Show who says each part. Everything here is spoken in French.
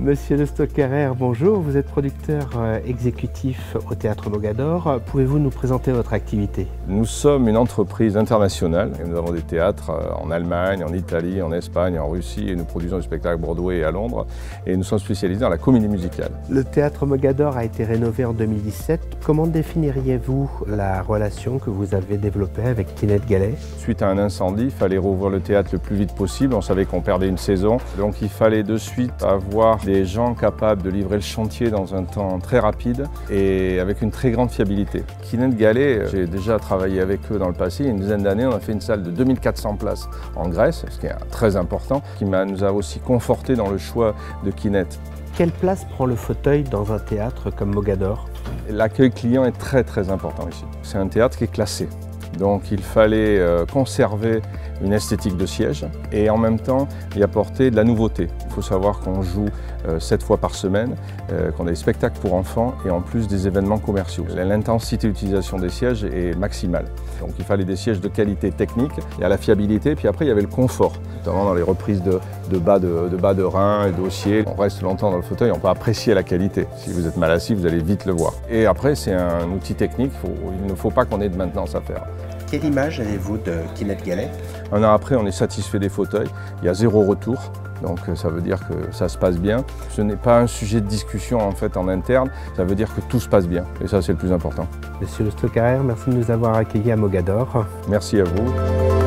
Speaker 1: Monsieur Le Stocquerer, bonjour. Vous êtes producteur exécutif au Théâtre Mogador. Pouvez-vous nous présenter votre activité?
Speaker 2: Nous sommes une entreprise internationale. Nous avons des théâtres en Allemagne, en Italie, en Espagne, en Russie et nous produisons des spectacles à Broadway et à Londres. Et nous sommes spécialisés dans la comédie musicale.
Speaker 1: Le Théâtre Mogador a été rénové en 2017. Comment définiriez-vous la relation que vous avez développée avec Kinette Gallet?
Speaker 2: Suite à un incendie, il fallait rouvrir le théâtre le plus vite possible. On savait qu'on perdait une saison. Donc il fallait de suite avoir des gens capables de livrer le chantier dans un temps très rapide et avec une très grande fiabilité. Kinette Gallet, j'ai déjà travaillé avec eux dans le passé. Il y a une dizaine d'années, on a fait une salle de 2400 places en Grèce, ce qui est très important, qui nous a aussi conforté dans le choix de Kinette.
Speaker 1: Quelle place prend le fauteuil dans un théâtre comme Mogador?
Speaker 2: L'accueil client est très important ici. C'est un théâtre qui est classé. Donc il fallait conserver une esthétique de siège et en même temps y apporter de la nouveauté. Il faut savoir qu'on joue 7 fois par semaine, qu'on a des spectacles pour enfants et en plus des événements commerciaux. L'intensité d'utilisation des sièges est maximale. Donc il fallait des sièges de qualité technique, il y a la fiabilité, puis après il y avait le confort, notamment dans les reprises de bas de rein et d'ossier. On reste longtemps dans le fauteuil, on peut apprécier la qualité. Si vous êtes mal assis, vous allez vite le voir. Et après c'est un outil technique, il ne faut pas qu'on ait de maintenance à faire.
Speaker 1: Quelle image avez-vous de Kinette Gallet?
Speaker 2: Un an après, on est satisfait des fauteuils. Il y a 0 retour, donc ça veut dire que ça se passe bien. Ce n'est pas un sujet de discussion en fait en interne, ça veut dire que tout se passe bien. Et ça, c'est le plus important.
Speaker 1: Monsieur Le Stocquerer, merci de nous avoir accueillis à Mogador.
Speaker 2: Merci à vous.